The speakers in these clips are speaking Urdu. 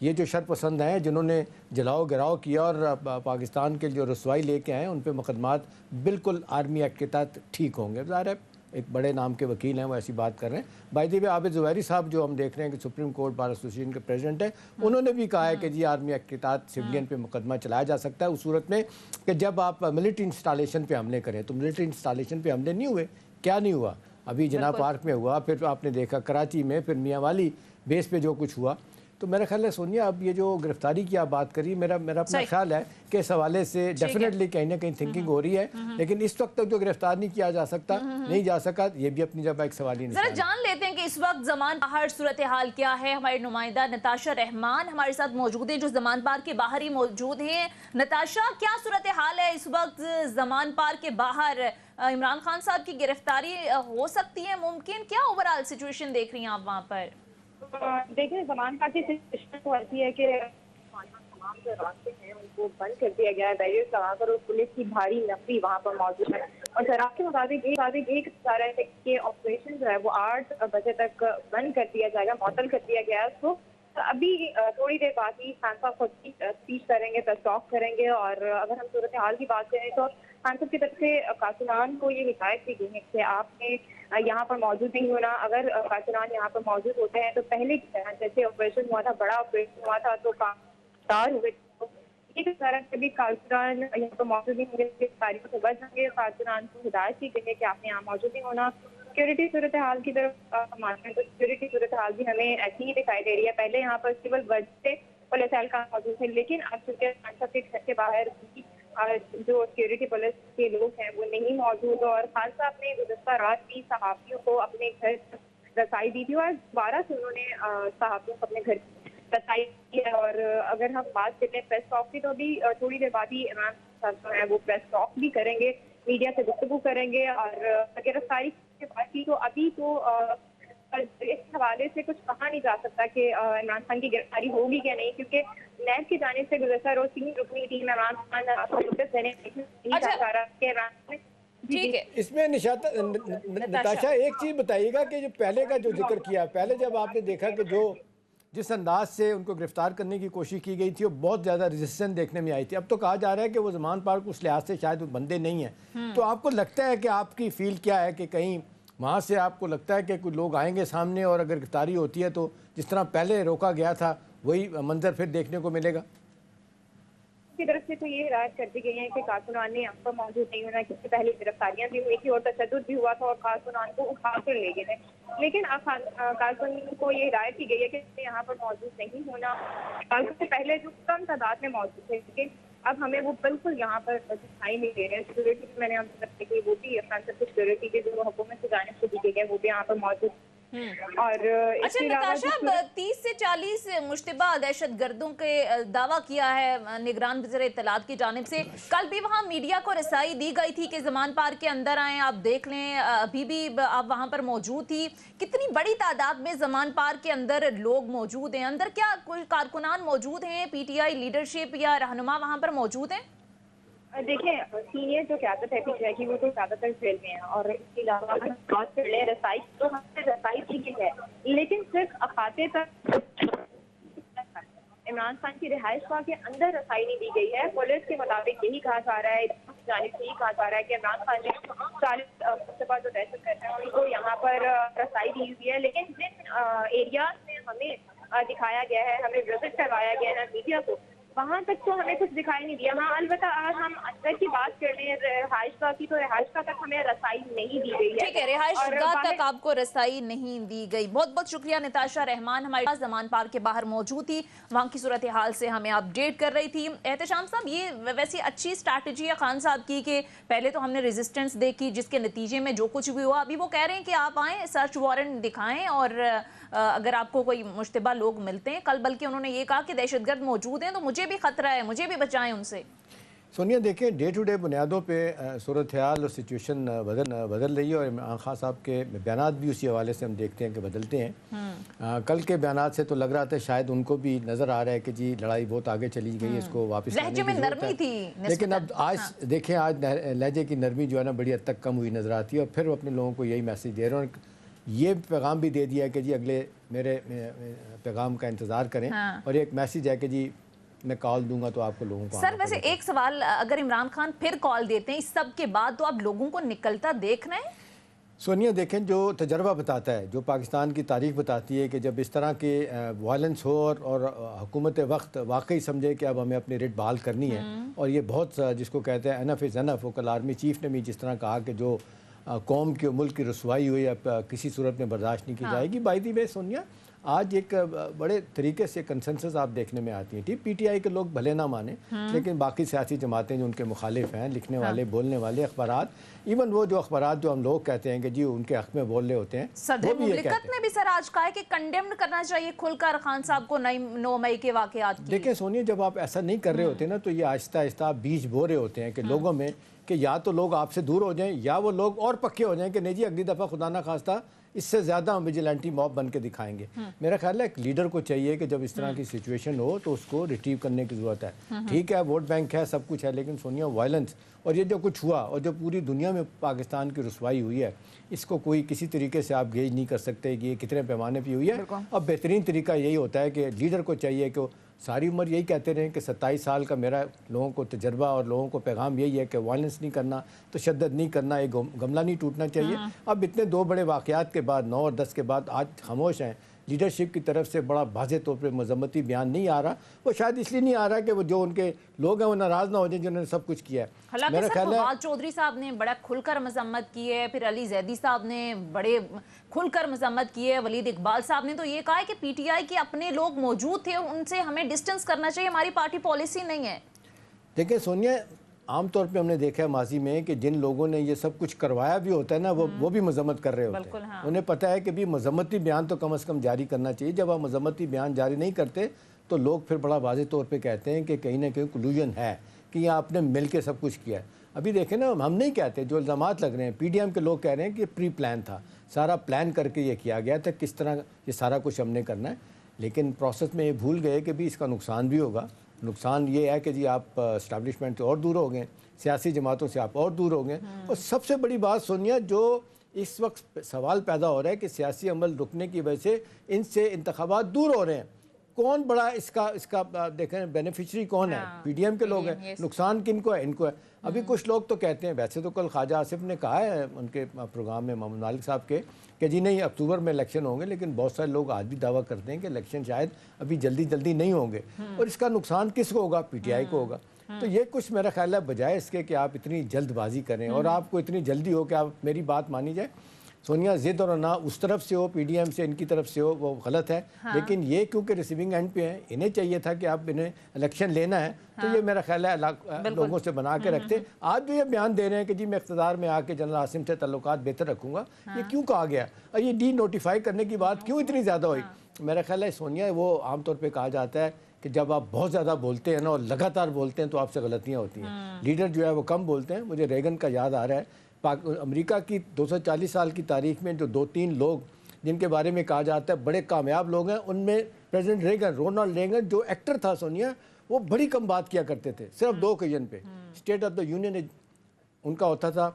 یہ جو شرپسند ہیں جنہوں نے جلاؤ گراؤ کیا اور پاکستان کے جو رسوائی لے کے آئے ان پہ مقدمات بالکل آرمی ایکٹ کے تحت ٹھیک ہوں گے. ظاہر ہے ایک بڑے نام کے وکیل ہیں وہ ایسی بات کر رہے ہیں. بائی دی وے عابد زبیری صاحب جو ہم دیکھ رہے ہیں کہ سپریم کورٹ بار ایسوسیشن کے پریزیڈنٹ ہیں, انہوں نے بھی کہا ہے کہ جی آرمی ایکٹ کے تحت سویلین پہ مقدمہ چلایا جا سکتا ہے اس صورت میں کہ جب آپ ملٹری انسٹالیشن پہ حملے کریں. تو ملٹری انسٹالیشن پہ حملے نہیں ہوئے, کیا نہیں ہوا, ابھی جناح پارک میں ہوا, پھر آپ نے دیکھا کراچی میں, پھر میاں والی بیس پہ جو کچھ ہوا. تو میرا خیال ہے سونیا اب یہ جو گرفتاری کی آپ بات کری, میرا اپنا خیال ہے کہ اس حوالے سے ڈیفینیٹلی کہیں نہ کہیں تھنکنگ ہو رہی ہے, لیکن اس وقت تک جو گرفتار نہیں کیا جا سکتا, نہیں جا سکا, یہ بھی اپنی جگہ ایک سوالی نشان ہے. ذرا جان لیتے ہیں کہ اس وقت زمان باہر صورتحال کیا ہے. ہماری نمائندہ نتاشا رحمان ہمارے ساتھ موجود ہیں جو زمان پار کے باہر ہی موجود ہیں. نتاشا, کیا صورتحال ہے اس وقت زمان پار کے باہر؟ عمران خان صاحب کی گرفتاری ہو سکتی ہے ممکن, کیا اوورآل سچویشن دیکھ رہی ہیں آپ وہاں پر؟ دیکھیں زمان پار کی سچویشن تو ایسی ہے کہ تمام جو راستے ہیں ان کو بند کر دیا گیا ہے بیریئرز لگا کر, اور پولیس کی بھاری نفری وہاں پر موجود ہے. اور شراب کے مطابق یہ کہا رہا ہے کہ آپریشن جو ہے وہ 8 بجے تک بند کر دیا جائے گا, معطل کر دیا گیا ہے اس کو. ابھی تھوڑی دیر بعد ہی خان صاحب خود کی اسپیچ کریں گے, پریس ٹاک کریں گے. اور اگر ہم صورتحال کی بات کریں تو خان صاحب کی طرف سے کارکنان کو یہ ہدایت دی گئی ہے کہ آپ نے یہاں پر موجود نہیں ہونا. اگر کارکنان یہاں پر موجود ہوتے ہیں تو پہلے کی طرح جیسے آپریشن ہوا تھا, بڑا آپریشن ہوا تھا تو کار ہوئے, اس طرح سے بھی کارکنان یہاں پر موجود نہیں ہوں گے, تاریخ سے بچ جائیں گے. کارکنان کو ہدایت دی گئی ہے کہ آپ نے یہاں موجود نہیں ہونا. سیکورٹی صورتحال کی طرف مانتے ہیں تو سیکورٹی صورتحال بھی ہمیں ایسی ہی دکھائی دے رہی ہے. پہلے یہاں پر سول ورڈ سے پولیس اہلکار موجود تھے, لیکن اب چونکہ خان صاحب کے گھر کے باہر جو سیکورٹی پولیس کے لوگ ہیں وہ نہیں موجود. اور خان صاحب نے گزشتہ رات بھی صحافیوں کو اپنے گھر رسائی دی تھی, اور دوبارہ سے انہوں نے صحافیوں کو اپنے گھر رسائی دی ہے. اور اگر ہم بات کریں پریس ٹاک کی تو ابھی تھوڑی دیر بعد ہی عمران صاحب جو ہے وہ پریس ٹاک بھی کریں گے, میڈیا سے گفتگو کریں گے. اور گرفتاری کی بات کی تو ابھی تو اس حوالے سے کچھ کہا نہیں جا سکتا کہ عمران خان کی گرفتاری ہوگی کیا نہیں, کیونکہ نیب کی جانب سے گزشتہ روز 3 رکنی ٹیم عمران خان کو نوٹس دینے نہیں جا رہا کہ عمران ٹھیک ہے. اس میں نتاشا ایک چیز بتائیے گا کہ جو پہلے کا جو ذکر کیا, پہلے جب آپ نے دیکھا کہ جس انداز سے ان کو گرفتار کرنے کی کوشش کی گئی تھی وہ بہت زیادہ ریزسٹنس دیکھنے میں آئی تھی. اب تو کہا جا رہا ہے کہ وہ زمان پار کو اس لحاظ سے شاید وہ بندے نہیں ہیں. تو آپ کو لگتا ہے کہ آپ کی فیل کیا ہے کہ کہیں وہاں سے آپ کو لگتا ہے کہ کوئی لوگ آئیں گے سامنے اور اگر گرفتاری ہوتی ہے تو جس طرح پہلے روکا گیا تھا وہی منظر پھر دیکھنے کو ملے گا؟ کی طرف سے تو یہ ہدایت کر دی گئی ہے کہ کارکنان نے یہاں پر موجود نہیں ہونا, کیونکہ پہلے گرفتاریاں بھی ہوئی تھی اور تشدد بھی ہوا تھا اور کارکنان کو اٹھا کر لے گئے تھے. لیکن اب کارکنان کو یہ ہدایت کی گئی ہے کہ یہاں پر موجود نہیں ہونا. کارکن سے پہلے جو کم تعداد میں موجود تھے, لیکن اب ہمیں وہ بالکل یہاں پر دکھائی نہیں دے رہے ہیں. سیکورٹی میں نے آپ سے بات کی وہ بھی خان صاحب کی سیکورٹی کی جو حکومت کی جانب سے دی گئی ہے وہ بھی یہاں پر موجود. اور اچھا نتاشا, 30 سے 40 مشتبہ دہشت گردوں کے دعویٰ کیا ہے نگران وزیر اطلاعات کی جانب سے. کل بھی وہاں میڈیا کو رسائی دی گئی تھی کہ زمان پار کے اندر آئیں, آپ دیکھ لیں ابھی بھی آپ وہاں پر موجود تھی. کتنی بڑی تعداد میں زمان پار کے اندر لوگ موجود ہیں, اندر کیا کوئی کارکنان موجود ہیں, پی ٹی آئی لیڈرشپ یا رہنما وہاں پر موجود ہیں؟ دیکھیں سینئر جو قیادت ہے پی ٹی آئی کی وہ تو زیادہ تر جیل میں ہے, اور اس کے علاوہ اگر بات کر لیں رسائی تو ہم سے رسائی ٹھیک ہے, لیکن صرف احاطے تک عمران خان کی رہائش گاہ کے اندر رسائی نہیں دی گئی ہے. پولیس کے مطابق یہی کہا جا رہا ہے, جانب سے یہی کہا جا رہا ہے کہ عمران خان نے 40 مشتبہ جو دہشت گرد ہیں ان کو یہاں پر رسائی دی ہوئی ہے. لیکن جن ایریاز میں ہمیں دکھایا گیا ہے, ہمیں وزٹ کروایا گیا ہے میڈیا کو, وہاں تک تو ہمیں کچھ دکھائی نہیں دیا. ہاں البتہ اگر ہم اندر کی بات کر لیں رہائش گاہ کی تو رہائش گاہ تک ہمیں رسائی نہیں دی گئی ہے. ٹھیک ہے, رہائش گاہ تک آپ کو رسائی نہیں دی گئی. بہت بہت شکریہ نتاشا رحمان ہمارے پاس زمان پار کے باہر موجود تھی, وہاں کی صورتحال سے ہمیں اپڈیٹ کر رہی تھی. احتشام صاحب, یہ ویسی اچھی اسٹریٹجی ہے خان صاحب کی کہ پہلے تو ہم نے ریزسٹنس دیکھی جس کے نتیجے میں جو کچھ بھی ہوا, ابھی وہ کہہ رہے ہیں کہ آپ آئیں سرچ وارنٹ دکھائیں اور اگر آپ کو کوئی مشتبہ لوگ ملتے ہیں. کل بلکہ انہوں نے یہ کہا کہ دہشت گرد موجود ہیں تو مجھے بھی خطرہ ہے, مجھے بھی بچائیں ان سے. سونیا دیکھیں ڈے ٹو ڈے بنیادوں پہ صورتحال اور سچویشن بدل رہی ہے, اور عمران خان صاحب کے بیانات بھی اسی حوالے سے ہم دیکھتے ہیں کہ بدلتے ہیں. کل کے بیانات سے تو لگ رہا تھا شاید ان کو بھی نظر آ رہا ہے کہ جی لڑائی بہت آگے چلی گئی ہے, اس کو واپس لہجے میں نرمی تھی, لیکن اب آج دیکھیں آج لہجے کی نرمی جو ہے نا بڑی حد تک کم ہوئی نظر آتی ہے, اور پھر وہ اپنے لوگوں کو یہی میسج دے رہے ہیں. یہ پیغام بھی دے دیا ہے کہ جی اگلے میرے پیغام کا انتظار کریں، اور ایک میسیج ہے کہ جی میں کال دوں گا تو آپ کو لوگوں کو سر ویسے ایک سوال، اگر عمران خان پھر کال دیتے ہیں اس سب کے بعد تو آپ لوگوں کو نکلتا دیکھ رہے ہیں؟ سونیا دیکھیں، جو تجربہ بتاتا ہے، جو پاکستان کی تاریخ بتاتی ہے کہ جب اس طرح کے وائلنس ہو اور حکومت وقت واقعی سمجھے کہ اب ہمیں اپنی ریٹ بحال کرنی ہے، اور یہ بہت جس کو کہتے ہیں انف از انف، وہ کل آرمی چیف نے بھی جس طرح کہا کہ جو قوم کی ملک کی رسوائی ہوئی اب کسی صورت میں برداشت نہیں کی جائے گی۔ بائی دی وے سونیا، آج ایک بڑے طریقے سے کنسنسس آپ دیکھنے میں آتی ہیں، ٹھیک پی ٹی آئی کے لوگ بھلے نہ مانیں، لیکن باقی سیاسی جماعتیں جو ان کے مخالف ہیں، لکھنے والے، بولنے والے، اخبارات، ایون وہ جو اخبارات جو ہم لوگ کہتے ہیں کہ جی ان کے حق میں بول رہے ہوتے ہیں، صدر مملکت نے بھی سر آج کہا ہے کہ کنڈیمڈ کرنا چاہیے کھل کر خان صاحب کو 9 مئی کے واقعات کی۔ دیکھیں سونیا، جب آپ ایسا نہیں کر رہے ہوتے نا تو یہ آہستہ آہستہ آپ بیج بو رہے ہوتے ہیں کہ لوگوں میں کہ یا تو لوگ آپ سے دور ہو جائیں یا وہ لوگ اور پکے ہو جائیں کہ نہیں جی اگلی دفعہ خدا نہ خواستہ اس سے زیادہ ہم ویجیلنٹی موب بن کے دکھائیں گے۔ میرا خیال ہے ایک لیڈر کو چاہیے کہ جب اس طرح کی سچویشن ہو تو اس کو ریٹریو کرنے کی ضرورت ہے۔ ٹھیک ہے ووٹ بینک ہے، سب کچھ ہے، لیکن سونیا وائلنس اور یہ جو کچھ ہوا اور جو پوری دنیا میں پاکستان کی رسوائی ہوئی ہے، اس کو کوئی کسی طریقے سے آپ گیج نہیں کر سکتے کہ یہ کتنے پیمانے پہ ہوئی ہے۔ اب بہترین طریقہ یہی ہوتا ہے کہ لیڈر کو چاہیے کہ ساری عمر یہی کہتے رہیں کہ 27 سال کا میرا لوگوں کو تجربہ اور لوگوں کو پیغام یہی ہے کہ وائلنس نہیں کرنا، تشدد نہیں کرنا، ایک گملہ نہیں ٹوٹنا چاہیے۔ اب اتنے 2 بڑے واقعات کے بعد 9 اور 10 کے بعد آج خاموش ہیں، لیڈرشپ کی طرف سے بڑا واضح طور پہ مذمتی بیان نہیں آ رہا۔ وہ شاید اس لیے نہیں آ رہا کہ وہ جو ان کے لوگ ہیں وہ ناراض نہ ہو جائیں جنہوں نے سب کچھ کیا ہے۔ حالانکہ سر فواد چودھری صاحب نے بڑا کھل کر مذمت کی ہے، پھر علی زیدی صاحب نے بڑے کھل کر مذمت کی ہے، ولید اقبال صاحب نے تو یہ کہا ہے کہ پی ٹی آئی کے اپنے لوگ موجود تھے، ان سے ہمیں ڈسٹنس کرنا چاہیے، ہماری پارٹی پالیسی نہیں ہے۔ دیکھیں سونیا، عام طور پہ ہم نے دیکھا ہے ماضی میں کہ جن لوگوں نے یہ سب کچھ کروایا بھی ہوتا ہے نا وہ بھی مذمت کر رہے ہوتے ہیں۔ انہیں پتہ ہے کہ بھی مذمتی بیان تو کم از کم جاری کرنا چاہیے۔ جب آپ مذمتی بیان جاری نہیں کرتے تو لوگ پھر بڑا واضح طور پہ کہتے ہیں کہ کہیں نہ کہیں کلوژن ہے کہ یہ آپ نے مل کے سب کچھ کیا ہے۔ ابھی دیکھیں نا، ہم نہیں کہتے، جو الزامات لگ رہے ہیں پی ڈی ایم کے لوگ کہہ رہے ہیں کہ پری پلان تھا، سارا پلان کر کے یہ کیا گیا تھا کس طرح یہ سارا کچھ ہم نے کرنا ہے، لیکن پروسیس میں یہ بھول گئے کہ بھی اس کا نقصان بھی ہوگا۔ نقصان یہ ہے کہ جی آپ اسٹیبلشمنٹ سے اور دور ہو گئے، سیاسی جماعتوں سے آپ اور دور ہو گئے، اور سب سے بڑی بات سونیا جو اس وقت سوال پیدا ہو رہا ہے کہ سیاسی عمل رکنے کی وجہ سے ان سے انتخابات دور ہو رہے ہیں۔ کون بڑا اس کا دیکھیں بینیفیشری کون ہے؟ پی ڈی ایم کے لوگ ہیں۔ نقصان کن کو ہے؟ ان کو ہے۔ ابھی کچھ لوگ تو کہتے ہیں، ویسے تو کل خواجہ آصف نے کہا ہے ان کے پروگرام میں محمد مالک صاحب کے کہ جی نہیں اکتوبر میں الیکشن ہوں گے، لیکن بہت سارے لوگ آج بھی دعویٰ کرتے ہیں کہ الیکشن شاید ابھی جلدی نہیں ہوں گے، اور اس کا نقصان کس کو ہوگا؟ پی ٹی آئی کو ہوگا۔ تو یہ کچھ میرا خیال ہے بجائے اس کے کہ آپ اتنی جلد بازی کریں اور آپ کو اتنی جلدی ہو کہ آپ میری بات مانی جائے، سونیا ضد اور نہ اس طرف سے ہو، پی ڈی ایم سے، ان کی طرف سے ہو، وہ غلط ہے۔ لیکن یہ کیونکہ ریسیونگ اینڈ پہ ہیں، انہیں چاہیے تھا کہ آپ انہیں الیکشن لینا ہے، تو یہ میرا خیال ہے لوگوں سے بنا کے رکھتے۔ آج جو یہ بیان دے رہے ہیں کہ جی میں اقتدار میں آ کے جنرل عاصم سے تعلقات بہتر رکھوں گا، یہ کیوں کہا گیا؟ اور یہ ڈی نوٹیفائی کرنے کی بات کیوں اتنی زیادہ ہوئی؟ میرا خیال ہے سونیا وہ عام طور پہ کہا جاتا ہے کہ جب آپ بہت زیادہ بولتے ہیں نا اور لگاتار بولتے ہیں تو آپ سے غلطیاں ہوتی ہیں۔ لیڈر جو ہے وہ کم بولتے ہیں۔ مجھے ریگن کا یاد آ رہا ہے، امریکہ کی 240 سال کی تاریخ میں جو 2-3 لوگ جن کے بارے میں کہا جاتا ہے بڑے کامیاب لوگ ہیں، ان میں پریزیڈنٹ ریگن، رونالڈ ریگن جو ایکٹر تھا سونیا، وہ بڑی کم بات کیا کرتے تھے، صرف 2 اوکیزن پہ۔ اسٹیٹ آف دا یونین ان کا ہوتا تھا،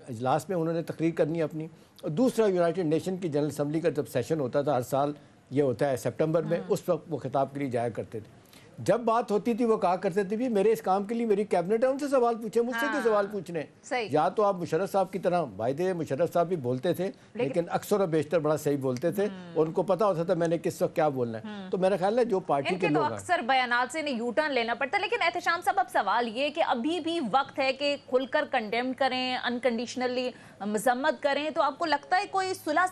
اجلاس میں انہوں نے تقریر کرنی اپنی، اور دوسرا یونائٹڈ نیشن کی جنرل اسمبلی کا جب سیشن ہوتا تھا ہر سال، یہ ہوتا ہے سپٹمبر میں، اس وقت وہ خطاب کے لیے جایا کرتے تھے۔ جب بات ہوتی تھی وہ کہا کرتے تھے بھی میرے اس کام کے لیے میری کیبنٹ ہے، ان سے سوال پوچھیں، مجھ سے کیوں سوال پوچھنے؟ یا تو آپ مشرف صاحب کی طرح، بھائی مشرف صاحب بھی بولتے تھے لیکن اکثر و بیشتر بڑا صحیح بولتے تھے، اور ان کو پتا ہوتا تھا میں نے کس وقت کیا بولنا ہے۔ تو میرا خیال ہے جو پارٹی کے لوگ ہیں، اکثر بیانات سے انہیں یو ٹرن لینا پڑتا ہے، لیکن احتشام صاحب اب سوال یہ کہ ابھی بھی وقت ہے کہ کھل کر کنڈیم کریں، انکنڈیشنلی مذمت کریں، تو آپ کو لگتا ہے کوئی صلح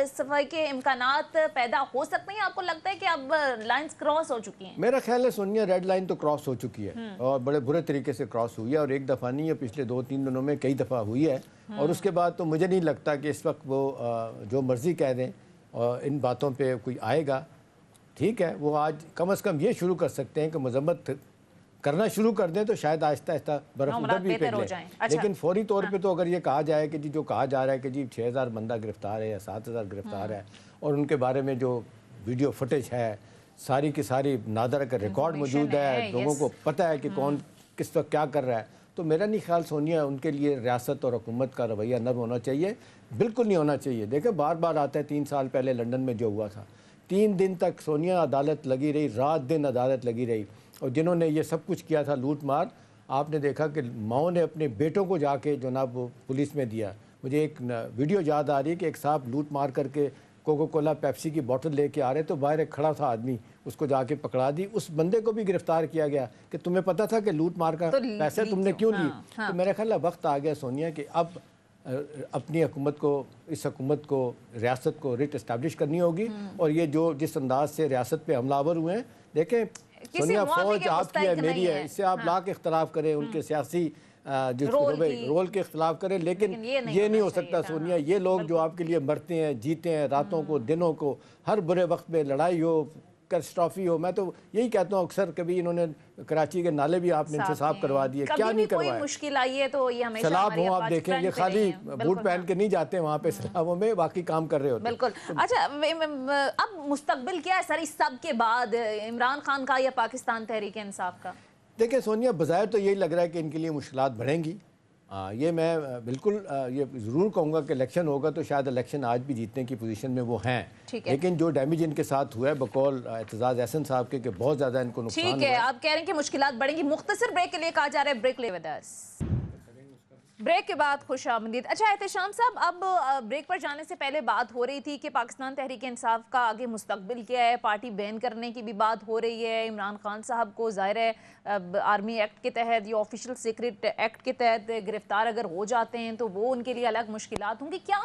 صفائی کے امکانات پیدا ہو سکتے ہیں؟ آپ کو لگتا ہے کہ اب لائنز کراس ہو چکی ہیں؟ میرا خیال ہے سونیا ریڈ لائن تو کراس ہو چکی ہے، اور بڑے برے طریقے سے کراس ہوئی ہے، اور ایک دفعہ نہیں ہے، پچھلے 2-3 دنوں میں کئی دفعہ ہوئی ہے، اور اس کے بعد تو مجھے نہیں لگتا کہ اس وقت وہ جو مرضی کہہ دیں اور ان باتوں پہ کوئی آئے گا۔ ٹھیک ہے، وہ آج کم از کم یہ شروع کر سکتے ہیں کہ مذمت کرنا شروع کر دیں تو شاید آہستہ آہستہ برف ادھر بھی پگھلے، لیکن فوری طور پہ تو اگر یہ کہا جائے کہ جی جو کہا جا رہا ہے کہ جی 6000 بندہ گرفتار ہے یا 7000 گرفتار ہے، اور ان کے بارے میں جو ویڈیو فوٹیج ہے ساری کی ساری نادر کا ریکارڈ موجود ہے، لوگوں کو پتہ ہے کہ کون کس وقت کیا کر رہا ہے، تو میرا نہیں خیال سونیا ان کے لیے ریاست اور حکومت کا رویہ نرم ہونا چاہیے، بالکل نہیں ہونا چاہیے۔ دیکھیں بار بار آتا ہے، 3 سال پہلے لنڈن میں جو ہوا تھا، 3 دن تک سونیا عدالت لگی رہی، رات دن عدالت لگی رہی، اور جنہوں نے یہ سب کچھ کیا تھا لوٹ مار، آپ نے دیکھا کہ ماؤں نے اپنے بیٹوں کو جا کے جناب وہ پولیس میں دیا۔ مجھے ایک ویڈیو یاد آ رہی ہے کہ ایک صاحب لوٹ مار کر کے کوکو کولا پیپسی کی بوتل لے کے آ رہے تو باہر ایک کھڑا تھا آدمی، اس کو جا کے پکڑا دی، اس بندے کو بھی گرفتار کیا گیا کہ تمہیں پتہ تھا کہ لوٹ مار کا پیسے تم نے کیوں لی۔ تو میرا خیال ہے وقت آ گیا سونیا کہ اب اپنی حکومت کو، اس حکومت کو، ریاست کو ریٹ اسٹیبلش کرنی ہوگی، اور یہ جو جس انداز سے ریاست پہ حملہ آور ہوئے ہیں، دیکھیں سونیا فوج آپ کی ہے، میری ہے، اس سے آپ لاکھ اختلاف کریں، ان کے سیاسی رول کے اختلاف کریں، لیکن یہ نہیں ہو سکتا سونیا، یہ لوگ جو آپ کے لیے مرتے ہیں، جیتے ہیں، راتوں کو، دنوں کو، ہر برے وقت میں لڑائی ہو، کیٹسٹرافی ہو، میں تو یہی کہتا ہوں اکثر، کبھی انہوں نے کراچی کے نالے بھی آپ نے انتصاب کروا دیے، کیا نہیں کروایا، کوئی مشکل آئی ہے تو یہ ہمیشہ سیلاب ہوں، آپ دیکھیں یہ خالی بوٹ پہن کے نہیں جاتے وہاں پہ سیلابوں میں، باقی کام کر رہے ہوتے ہیں۔ بالکل۔ اچھا اب مستقبل کیا ہے سر اس سب کے بعد، عمران خان کا یا پاکستان تحریک انصاف کا؟ دیکھیں سونیا بظاہر تو یہی لگ رہا ہے کہ ان کے لیے مشکلات بڑھیں گی، یہ میں بالکل یہ ضرور کہوں گا کہ الیکشن ہوگا تو شاید الیکشن آج بھی جیتنے کی پوزیشن میں وہ ہیں، لیکن جو ڈیمیج ان کے ساتھ ہوا ہے بقول اعتزاز احسن صاحب کے کہ بہت زیادہ ان کو نقصان ہوا ہے۔ ٹھیک ہے، آپ کہہ رہے ہیں کہ مشکلات بڑھیں گی، مختصر بریک کے لیے کہا جا رہا ہے، بریک لے ود اس۔ بریک کے بعد خوش آمدید۔ اچھا احتشام صاحب، اب بریک پر جانے سے پہلے بات ہو رہی تھی کہ پاکستان تحریک انصاف کا آگے مستقبل کیا ہے، پارٹی بین کرنے کی بھی بات ہو رہی ہے، عمران خان صاحب کو ظاہر ہے آرمی ایکٹ کے تحت یا آفیشل سیکرٹ ایکٹ کے تحت گرفتار اگر ہو جاتے ہیں تو وہ ان کے لیے الگ مشکلات ہوں گی، کیا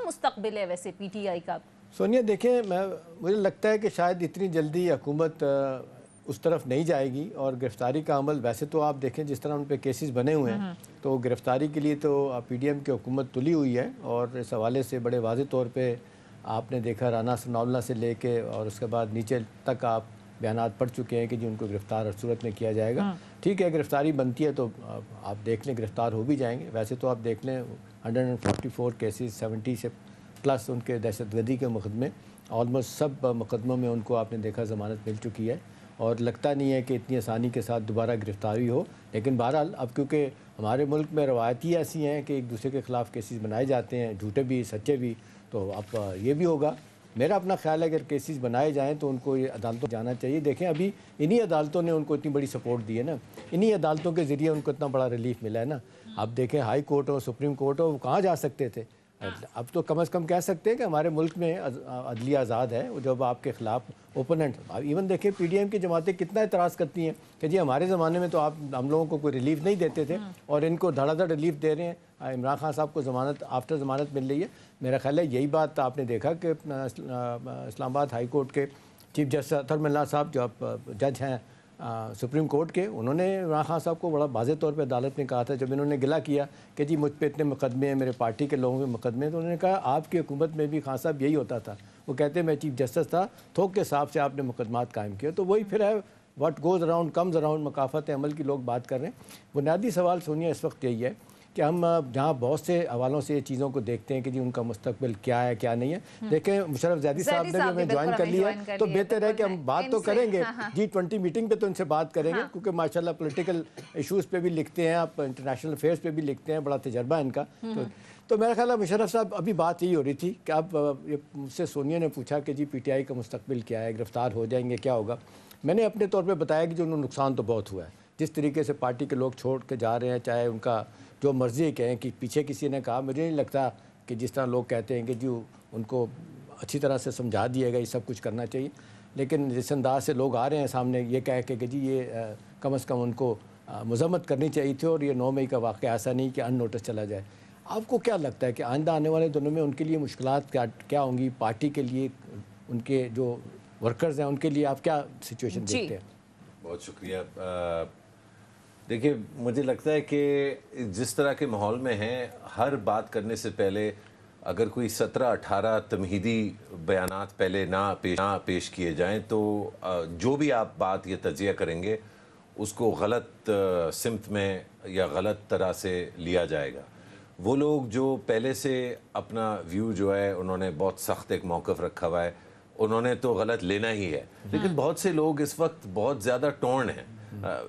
مستقبل ہے ویسے پی ٹی آئی کا؟ سونیا دیکھیں مجھے لگتا ہے کہ شاید اتنی جلدی حکومت اس طرف نہیں جائے گی، اور گرفتاری کا عمل ویسے تو آپ دیکھیں جس طرح ان پہ کیسز بنے ہوئے ہیں تو گرفتاری کے لیے تو پی ڈی ایم کی حکومت تلی ہوئی ہے، اور اس حوالے سے بڑے واضح طور پہ آپ نے دیکھا رانا ثناء اللہ سے لے کے اور اس کے بعد نیچے تک آپ بیانات پڑھ چکے ہیں کہ جی ان کو گرفتار ہر صورت میں کیا جائے گا۔ ٹھیک ہے گرفتاری بنتی ہے تو آپ دیکھ لیں گرفتار ہو بھی جائیں گے، ویسے تو آپ دیکھ لیں 144 کیسز، 70 سے پلس ان کے دہشت گردی کے مقدمے، آلموسٹ سب مقدموں میں ان کو آپ نے دیکھا ضمانت مل چکی ہے، اور لگتا نہیں ہے کہ اتنی آسانی کے ساتھ دوبارہ گرفتاری ہو، لیکن بہرحال اب کیونکہ ہمارے ملک میں روایتی ایسی ہیں کہ ایک دوسرے کے خلاف کیسز بنائے جاتے ہیں، جھوٹے بھی سچے بھی، تو اب یہ بھی ہوگا۔ میرا اپنا خیال ہے اگر کیسز بنائے جائیں تو ان کو یہ عدالتوں جانا چاہیے۔ دیکھیں ابھی انہی عدالتوں نے ان کو اتنی بڑی سپورٹ دی ہے نا، انہی عدالتوں کے ذریعے ان کو اتنا بڑا ریلیف ملا ہے نا۔ اب دیکھیں ہائی کورٹ ہو، سپریم کورٹ ہو، وہ کہاں جا سکتے تھے، اب تو کم از کم کہہ سکتے ہیں کہ ہمارے ملک میں عدلیہ آزاد ہے، جب آپ کے خلاف اوپوننٹ، ایون دیکھیں پی ڈی ایم کی جماعتیں کتنا اعتراض کرتی ہیں کہ جی ہمارے زمانے میں تو آپ ہم لوگوں کو کوئی ریلیف نہیں دیتے تھے، اور ان کو دھڑا دھڑ ریلیف دے رہے ہیں، عمران خان صاحب کو ضمانت آفٹر ضمانت مل رہی ہے۔ میرا خیال ہے یہی بات آپ نے دیکھا کہ اسلام آباد ہائی کورٹ کے چیف جسٹس اطہر ملا صاحب جو آپ جج ہیں سپریم کورٹ کے، انہوں نے عمران خان صاحب کو بڑا واضح طور پہ عدالت میں کہا تھا جب انہوں نے گلہ کیا کہ جی مجھ پہ اتنے مقدمے ہیں، میرے پارٹی کے لوگوں کے مقدمے ہیں، تو انہوں نے کہا آپ کی حکومت میں بھی خان صاحب یہی ہوتا تھا، وہ کہتے ہیں میں چیف جسٹس تھا، تھوک کے حساب سے آپ نے مقدمات قائم کیے، تو وہی پھر ہے what goes around comes around, مکافات عمل کی لوگ بات کر رہے ہیں۔ بنیادی سوال سونیا اس وقت یہی ہے کہ ہم جہاں بہت سے حوالوں سے یہ چیزوں کو دیکھتے ہیں کہ جی ان کا مستقبل کیا ہے کیا نہیں ہے، دیکھیں مشرف زیدی صاحب نے بھی ہمیں جوائن کر لیا ہے تو بہتر ہے کہ ہم بات تو کریں گے، G20 میٹنگ پہ تو ان سے بات کریں گے، کیونکہ ماشاءاللہ پولیٹیکل ایشوز پہ بھی لکھتے ہیں آپ، انٹرنیشنل افیئرز پہ بھی لکھتے ہیں، بڑا تجربہ ہے ان کا۔ تو میرا خیال ہے مشرف صاحب ابھی بات یہی ہو رہی تھی کہ اب مجھ سے سونیا نے پوچھا کہ جی پی ٹی آئی کا مستقبل کیا ہے، گرفتار ہو جائیں گے کیا ہوگا، میں نے اپنے طور پہ بتایا کہ جو انہوں نقصان تو بہت ہوا ہے، جس طریقے سے پارٹی کے لوگ چھوڑ کے جا رہے ہیں، چاہے ان کا جو مرضی کہیں کہ پیچھے کسی نے کہا، مجھے نہیں لگتا کہ جس طرح لوگ کہتے ہیں کہ جو ان کو اچھی طرح سے سمجھا دیا گا یہ سب کچھ کرنا چاہیے، لیکن جس انداز سے لوگ آ رہے ہیں سامنے یہ کہہ کے کہ جی یہ کم از کم ان کو مذمت کرنی چاہیے تھی، اور یہ 9 مئی کا واقعہ ایسا نہیں کہ ان نوٹس چلا جائے۔ آپ کو کیا لگتا ہے کہ آئندہ آنے والے دنوں میں ان کے لیے مشکلات کیا ہوں گی، پارٹی کے لیے ان کے جو ورکرز ہیں ان کے لیے آپ کیا سچویشن دیکھتے ہیں؟ بہت شکریہ۔ دیکھیے مجھے لگتا ہے کہ جس طرح کے ماحول میں ہیں، ہر بات کرنے سے پہلے اگر کوئی 17-18 تمہیدی بیانات پہلے نہ پیش کیے جائیں تو جو بھی آپ بات یہ تجزیہ کریں گے اس کو غلط سمت میں یا غلط طرح سے لیا جائے گا۔ وہ لوگ جو پہلے سے اپنا ویو جو ہے انہوں نے بہت سخت ایک موقف رکھا ہوا ہے، انہوں نے تو غلط لینا ہی ہے، لیکن بہت سے لوگ اس وقت بہت زیادہ ٹورن ہیں،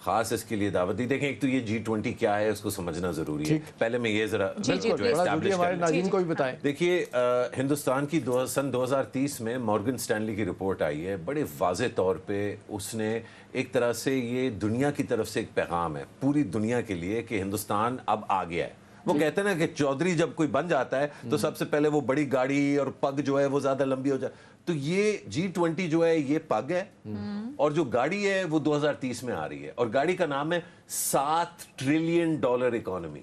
خاص اس کے لیے دعوت دی. دیکھیں ایک تو یہ G20 کیا ہے اس کو سمجھنا ضروری ہے. پہلے میں یہ ذرا ہمارے ناظرین کو بھی بتائیں. دیکھیے ہندوستان کی سن 2030 میں مورگن اسٹینلی کی رپورٹ آئی ہے. بڑے واضح طور پہ اس نے ایک طرح سے یہ دنیا کی طرف سے ایک پیغام ہے پوری دنیا کے لیے کہ ہندوستان اب آ گیا ہے. وہ کہتے ہیں نا کہ چودھری جب کوئی بن جاتا ہے تو سب سے پہلے وہ بڑی گاڑی اور پگ جو ہے وہ زیادہ لمبی ہو جائے. تو یہ G20 جو ہے یہ پگ ہے اور جو گاڑی ہے وہ 2030 میں آ رہی ہے اور گاڑی کا نام ہے $7 ٹریلین اکانومی.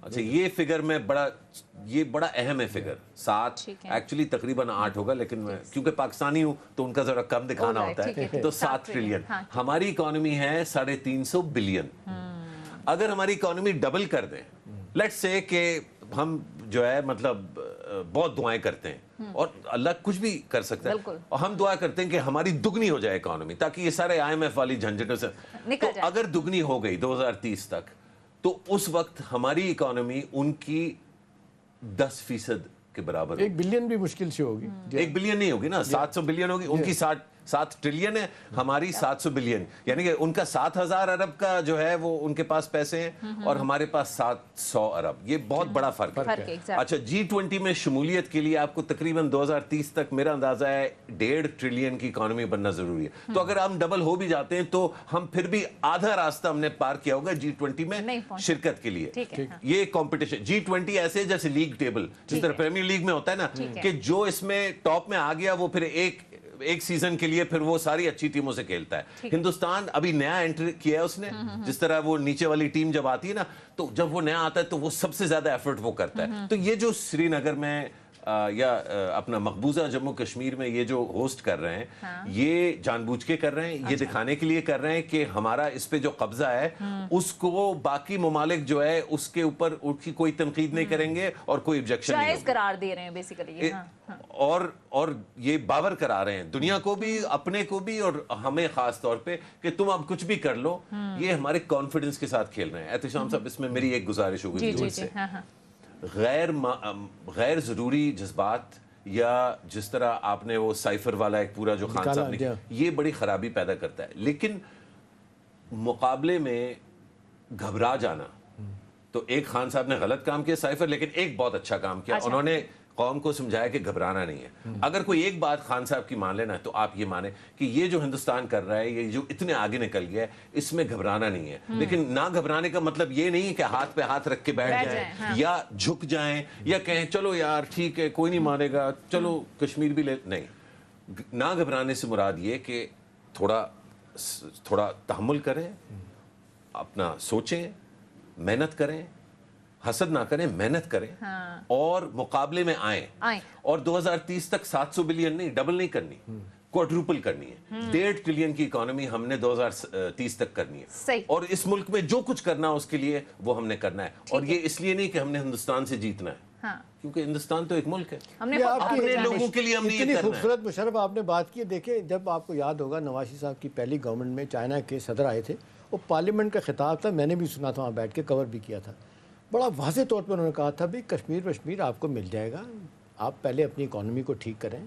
اچھا یہ فگر میں یہ بڑا اہم ہے فگر. 7 ایکچولی تقریباً 8 ہوگا لیکن میں کیونکہ پاکستانی ہوں تو ان کا ذرا کم دکھانا ہوتا ہے تو 7 ٹریلین. ہماری اکانومی ہے 350 بلین. اگر ہماری اکانومی ڈبل کر دیں لیٹس سے کہ ہم جو ہے مطلب بہت دعائیں کرتے ہیں اور اللہ کچھ بھی کر سکتا ہے اور ہم دعا کرتے ہیں کہ ہماری دگنی ہو جائے اکانومی تاکہ یہ سارے IMF والی جھنجھٹوں سے تو اگر دگنی ہو گئی 2030 تک تو اس وقت ہماری اکانومی ان کی 10% کے برابر. 1 بلین بھی مشکل سے ہوگی. 1 بلین نہیں ہوگی نا, 700 بلین ہوگی. ان کی 7 ٹریلین ہے, ہماری 700 بلین, یعنی کہ ان کا 7,000 ارب کا جو ہے وہ ان کے پاس پیسے ہیں اور ہمارے پاس 700 ارب. یہ بہت بڑا فرق ہے. اچھا G20 میں شمولیت کے لیے آپ کو تقریباً 2030 تک میرا اندازہ ہے 1.5 ٹریلین کی اکانومی بننا ضروری ہے. تو اگر ہم ڈبل ہو بھی جاتے ہیں تو ہم پھر بھی آدھا راستہ ہم نے پار کیا ہوگا G20 میں شرکت کے لیے. یہ کمپٹیشن G20 ایسے جیسے لیگ ٹیبل جس طرح پریمیئر لیگ میں ہوتا ہے نا کہ جو اس میں ٹاپ میں آ گیا وہ پھر ایک سیزن کے لیے پھر وہ ساری اچھی ٹیموں سے کھیلتا ہے. ہندوستان ابھی نیا انٹر کیا ہے اس نے, جس طرح وہ نیچے والی ٹیم جب آتی ہے نا تو جب وہ نیا آتا ہے تو وہ سب سے زیادہ ایفرٹ وہ کرتا ہے. تو یہ جو سری نگر میں یا اپنا مقبوضہ جموں کشمیر میں یہ جو ہوسٹ کر رہے ہیں یہ جان بوجھ کے کر رہے ہیں, یہ دکھانے کے لیے کر رہے ہیں کہ ہمارا اس پہ جو قبضہ ہے اس کو باقی ممالک جو ہے اس کے اوپر ان کی کوئی تنقید نہیں کریں گے اور کوئی آبجیکشن نہیں جائز قرار دے رہے ہیں بیسیکلی. اور یہ باور کرا رہے ہیں دنیا کو بھی اپنے کو بھی اور ہمیں خاص طور پہ کہ تم اب کچھ بھی کر لو. یہ ہمارے کانفیڈنس کے ساتھ کھیل رہے ہیں. احتشام صاحب اس میں میری ایک گزارش ہوگی ویورز سے, غیر ضروری جذبات یا جس طرح آپ نے وہ سائفر والا ایک پورا جو خان صاحب نے یہ بڑی خرابی پیدا کرتا ہے. لیکن مقابلے میں گھبرا جانا, تو ایک خان صاحب نے غلط کام کیا سائفر, لیکن ایک بہت اچھا کام کیا. انہوں نے قوم کو سمجھایا کہ گھبرانا نہیں ہے. اگر کوئی ایک بات خان صاحب کی مان لینا ہے تو آپ یہ مانیں کہ یہ جو ہندوستان کر رہا ہے یہ جو اتنے آگے نکل گیا ہے اس میں گھبرانا نہیں ہے. لیکن نہ گھبرانے کا مطلب یہ نہیں ہے کہ ہاتھ پہ ہاتھ رکھ کے بیٹھ جائیں یا جھک جائیں یا کہیں چلو یار ٹھیک ہے کوئی نہیں مانے گا چلو کشمیر بھی لے. نہیں, نہ گھبرانے سے مراد یہ کہ تھوڑا تحمل کریں, اپنا سوچیں, محنت کریں, حسد نہ کریں, محنت کریں اور مقابلے میں آئیں. اور 2030 تک 700 بلین نہیں, ڈبل نہیں کرنی, کوادروپل کرنی ہے. 1.5 ٹریلین کی اکانومی ہم نے 2030 تک کرنی ہے. اور اس ملک میں جو کچھ کرنا ہے اس کے لیے وہ ہم نے کرنا ہے. اور یہ اس لیے نہیں کہ ہم نے ہندوستان سے جیتنا ہے, کیونکہ ہندوستان تو ایک ملک ہے, اپنے لوگوں کے لیے ہم نے یہ کرنا ہے. خوبصورت مشرف آپ نے بات کی. دیکھیں جب آپ کو یاد ہوگا نواز شریف صاحب کی پہلی گورنمنٹ میں چائنا کے صدر آئے تھے, وہ پارلیمنٹ کا خطاب تھا, میں نے بھی سنا تھا, وہاں بیٹھ کے کور بھی کیا تھا. بڑا واضح طور پہ انہوں نے کہا تھا بھی کشمیر آپ کو مل جائے گا, آپ پہلے اپنی اکانومی کو ٹھیک کریں.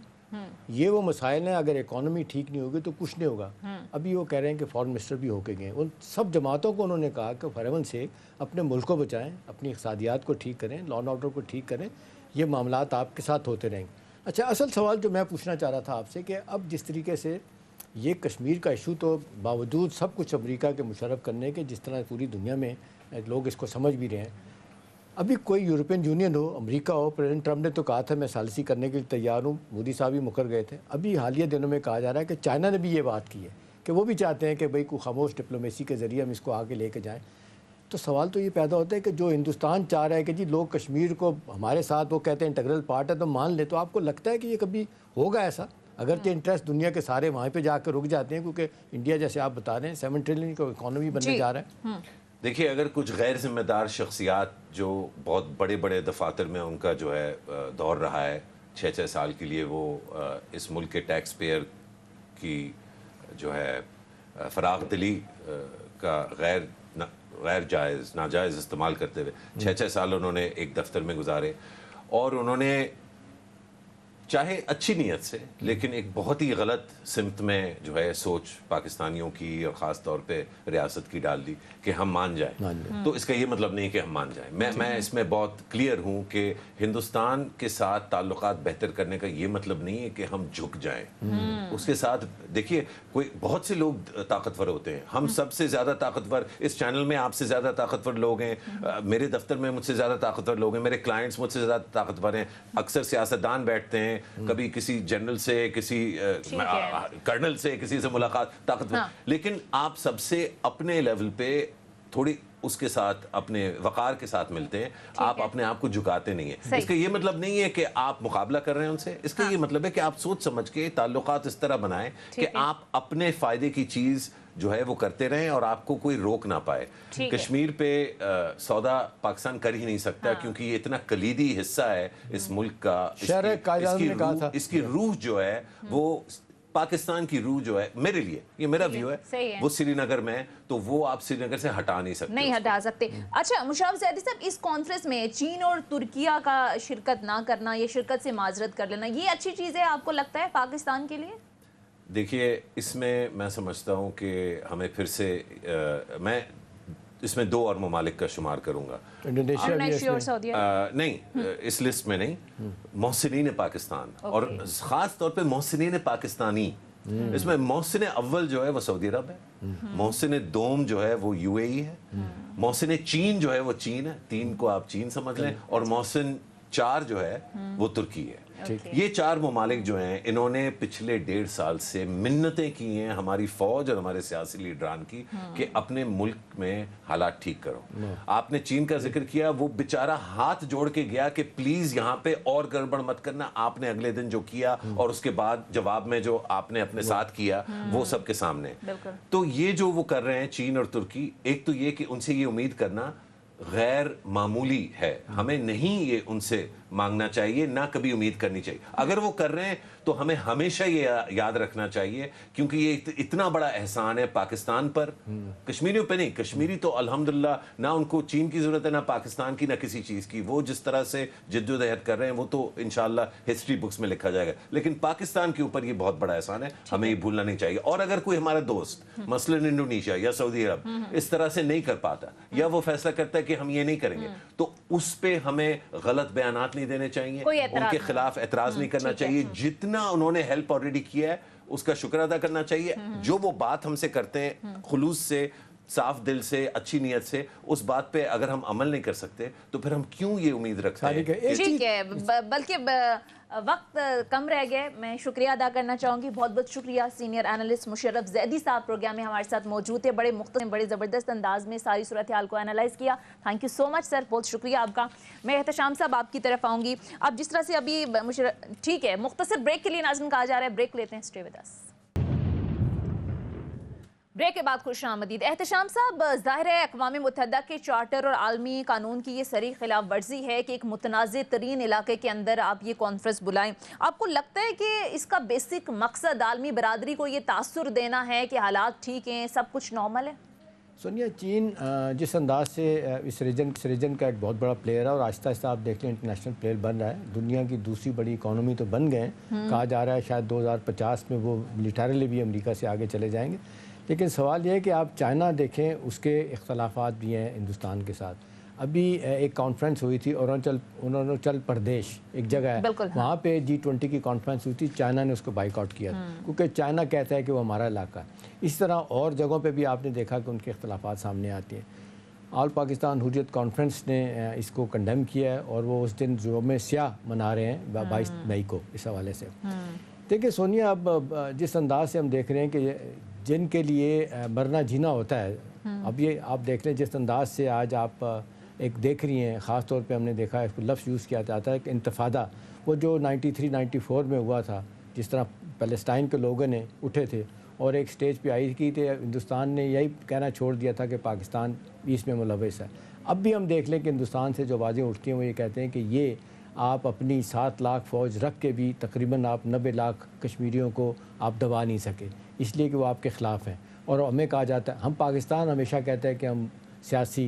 یہ وہ مسائل ہیں, اگر اکانومی ٹھیک نہیں ہوگی تو کچھ نہیں ہوگا. ابھی وہ کہہ رہے ہیں کہ فارن منسٹر بھی ہو کے گئے. ان سب جماعتوں کو انہوں نے کہا کہ فریون سے اپنے ملک کو بچائیں, اپنی اقتصادیات کو ٹھیک کریں, لا اینڈ آرڈر کو ٹھیک کریں, یہ معاملات آپ کے ساتھ ہوتے رہیں گے. اچھا اصل سوال جو میں پوچھنا چاہ رہا تھا آپ سے کہ اب جس طریقے سے یہ کشمیر کا ایشو تو باوجود سب کچھ امریکہ کے مشرف کرنے کے, جس طرح پوری دنیا میں لوگ اس کو سمجھ بھی رہے ہیں, ابھی کوئی یورپین یونین ہو, امریکہ ہو, پریزیڈنٹ ٹرمپ نے تو کہا تھا میں ثالثی کرنے کے لیے تیار ہوں, مودی صاحب بھی مکر گئے تھے. ابھی حالیہ دنوں میں کہا جا رہا ہے کہ چائنا نے بھی یہ بات کی ہے کہ وہ بھی چاہتے ہیں کہ بھئی کوئی خاموش ڈپلومیسی کے ذریعے ہم اس کو آگے لے کے جائیں. تو سوال تو یہ پیدا ہوتا ہے کہ جو ہندوستان چاہ رہا ہے کہ جی لوگ کشمیر کو ہمارے ساتھ وہ کہتے ہیں انٹیگرل پارٹ ہے تو مان لے, تو آپ کو لگتا ہے کہ یہ کبھی ہوگا ایسا؟ اگرچہ انٹرسٹ دنیا کے سارے وہاں پہ جا کے رک جاتے ہیں کیونکہ انڈیا جیسے آپ بتا رہے ہیں 7 ٹریلین کا اکانومی بننے جا رہا ہے. دیکھیے اگر کچھ غیر ذمہ دار شخصیات جو بہت بڑے بڑے دفاتر میں ان کا جو ہے دور رہا ہے 6 سال کے لیے, وہ اس ملک کے ٹیکس پیئر کی جو ہے فراغ دلی کا غیر جائز ناجائز استعمال کرتے ہوئے 6 سال انہوں نے ایک دفتر میں گزارے, اور انہوں نے چاہے اچھی نیت سے لیکن ایک بہت ہی غلط سمت میں جو ہے سوچ پاکستانیوں کی اور خاص طور پہ ریاست کی ڈال دی کہ ہم مان جائیں. تو اس کا یہ مطلب نہیں کہ ہم مان جائیں. میں اس میں بہت کلیئر ہوں کہ ہندوستان کے ساتھ تعلقات بہتر کرنے کا یہ مطلب نہیں ہے کہ ہم جھک جائیں. اس کے ساتھ دیکھیے کوئی بہت سے لوگ طاقتور ہوتے ہیں. ہم سب سے زیادہ طاقتور اس چینل میں آپ سے زیادہ طاقتور لوگ ہیں, میرے دفتر میں مجھ سے زیادہ طاقتور لوگ ہیں, میرے کلائنٹس مجھ سے زیادہ طاقتور ہیں. اکثر سیاستدان بیٹھتے ہیں, کبھی کسی جنرل سے, کسی کرنل سے, کسی سے ملاقات طاقتور. لیکن آپ سب سے اپنے لیول پہ تھوڑی اس کے ساتھ اپنے وقار کے ساتھ ملتے ہیں. آپ اپنے آپ کو جھکاتے نہیں ہیں. اس کا یہ مطلب نہیں ہے کہ آپ مقابلہ کر رہے ہیں ان سے. اس کا یہ مطلب ہے کہ آپ سوچ سمجھ کے تعلقات اس طرح بنائیں کہ آپ اپنے فائدے کی چیز جو ہے وہ کرتے رہیں اور آپ کو کوئی روک نہ پائے. کشمیر پہ سودا پاکستان کر ہی نہیں سکتا کیونکہ یہ اتنا کلیدی حصہ ہے اس ملک کا. اس کی روح جو ہے وہ پاکستان کی روح جو ہے, میرے لیے یہ میرا ویو ہے, وہ سری نگر میں ہے, تو وہ آپ سری نگر سے ہٹا نہیں سکتے. نہیں ہٹا سکتے. اچھا مشرف زیدی صاحب, اس کانفرنس میں چین اور ترکیہ کا شرکت نہ کرنا یا شرکت سے معذرت کر لینا, یہ اچھی چیز ہے آپ کو لگتا ہے پاکستان کے لیے؟ دیکھیے اس میں سمجھتا ہوں کہ ہمیں پھر سے میں اس میں 2 اور ممالک کا شمار کروں گا. نہیں, اس لسٹ میں نہیں. محسنین پاکستان اور خاص طور پہ محسنین پاکستانی. اس میں محسن اول جو ہے وہ سعودی عرب ہے, محسن دوم جو ہے وہ UAE ہے, محسن چین جو ہے وہ چین ہے, 3 کو آپ چین سمجھ لیں, اور محسن 4 جو ہے وہ ترکی ہے. یہ 4 ممالک جو ہیں انہوں نے پچھلے 1.5 سال سے منتیں کی ہیں ہماری فوج اور ہمارے سیاسی لیڈران کی کہ اپنے ملک میں حالات ٹھیک کرو. آپ نے چین کا ذکر کیا, وہ بیچارہ ہاتھ جوڑ کے گیا کہ پلیز یہاں پہ اور گڑبڑ مت کرنا. آپ نے اگلے دن جو کیا اور اس کے بعد جواب میں جو آپ نے اپنے ساتھ کیا وہ سب کے سامنے. تو یہ جو وہ کر رہے ہیں چین اور ترکی, ایک تو یہ کہ ان سے یہ امید کرنا غیر معمولی ہے. ہمیں نہیں یہ ان سے مانگنا چاہیے, نہ کبھی امید کرنی چاہیے. اگر وہ کر رہے ہیں تو ہمیں ہمیشہ یہ یاد رکھنا چاہیے کیونکہ یہ اتنا بڑا احسان ہے پاکستان پر, کشمیریوں پہ نہیں. کشمیری تو الحمدللہ نہ ان کو چین کی ضرورت ہے نہ پاکستان کی نہ کسی چیز کی. وہ جس طرح سے جدوجہد کر رہے ہیں وہ تو انشاءاللہ ہسٹری بکس میں لکھا جائے گا. لیکن پاکستان کے اوپر یہ بہت بڑا احسان ہے, ہمیں یہ بھولنا نہیں چاہیے. اور اگر کوئی ہمارا دوست مثلاً انڈونیشیا یا سعودی عرب اس طرح سے نہیں کر پاتا یا وہ فیصلہ کرتا ہے کہ ہم یہ نہیں کریں گے, تو اس پہ ہمیں غلط بیانات نہیں دینے چاہیے, ان کے خلاف اعتراض نہیں کرنا چاہیے. جتنا انہوں نے ہیلپ آلریڈی کیا ہے اس کا شکر ادا کرنا چاہیے. جو وہ بات ہم سے کرتے ہیں خلوص سے, صاف دل سے, اچھی نیت سے, اس بات پہ اگر ہم عمل نہیں کر سکتے تو پھر ہم کیوں یہ امید رکھتے ہیں؟ ٹھیک ہے, بلکہ وقت کم رہ گئے. میں شکریہ ادا کرنا چاہوں گی, بہت بہت شکریہ سینئر اینالسٹ مشرف زیدی صاحب پروگرام میں ہمارے ساتھ موجود تھے. بڑے مختصر بڑے زبردست انداز میں ساری صورتحال کو انالائز کیا. تھینک یو سو مچ سر, بہت شکریہ آپ کا. میں احتشام صاحب آپ کی طرف آؤں گی. اب جس طرح سے ابھی ٹھیک ہے, مختصر بریک کے لیے ناظرین کہا جا رہا ہے, بریک لیتے ہیں. Stay with us. بریک کے بعد خوش آمدید. احتشام صاحب, ظاہر ہے اقوام متحدہ کے چارٹر اور عالمی قانون کی یہ صریح خلاف ورزی ہے کہ ایک متنازع ترین علاقے کے اندر آپ یہ کانفرنس بلائیں. آپ کو لگتا ہے کہ اس کا بیسک مقصد عالمی برادری کو یہ تاثر دینا ہے کہ حالات ٹھیک ہیں, سب کچھ نارمل ہے؟ سونیا, چین جس انداز سے اس ریجن کا ایک بہت بڑا پلیئر ہے اور آہستہ آہستہ آپ دیکھ لیں انٹرنیشنل پلیئر بن رہا ہے. دنیا کی دوسری بڑی اکانومی تو بن گئے ہیں. کہا جا رہا ہے شاید 2050 میں وہ ملیٹریلی بھی امریکہ سے آگے چلے جائیں گے. لیکن سوال یہ ہے کہ آپ چائنا دیکھیں, اس کے اختلافات بھی ہیں ہندوستان کے ساتھ. ابھی ایک کانفرنس ہوئی تھی اروناچل پردیش ایک جگہ ہے, وہاں پہ G20 کی کانفرنس ہوئی تھی. چائنا نے اس کو بائیک آؤٹ کیا کیونکہ چائنا کہتا ہے کہ وہ ہمارا علاقہ ہے. اس طرح اور جگہوں پہ بھی آپ نے دیکھا کہ ان کے اختلافات سامنے آتے ہیں. آل پاکستان حریت کانفرنس نے اس کو کنڈیم کیا ہے اور وہ اس دن یوم سیاہ منا رہے ہیں 22 مئی کو. اس حوالے سے دیکھیں سونیا, اب جس انداز سے ہم دیکھ رہے ہیں کہ جن کے لیے مرنا جینا ہوتا ہے, اب یہ آپ دیکھ لیں جس انداز سے آج آپ ایک دیکھ رہی ہیں, خاص طور پہ ہم نے دیکھا ہے اس کو لفظ یوز کیا جاتا ہے کہ انتفاضہ, وہ جو 93-94 میں ہوا تھا, جس طرح پیلسٹائن کے لوگوں نے اٹھے تھے اور ایک سٹیج پہ آئی کی تھی, ہندوستان نے یہی کہنا چھوڑ دیا تھا کہ پاکستان اس میں ملوث ہے. اب بھی ہم دیکھ لیں کہ ہندوستان سے جو آوازیں اٹھتی ہیں وہ یہ کہتے ہیں کہ یہ آپ اپنی 7 لاکھ فوج رکھ کے بھی تقریباً آپ 90 لاکھ کشمیریوں کو آپ دبا نہیں سکے, اس لیے کہ وہ آپ کے خلاف ہیں. اور ہمیں کہا جاتا ہے, ہم پاکستان ہمیشہ کہتا ہے کہ ہم سیاسی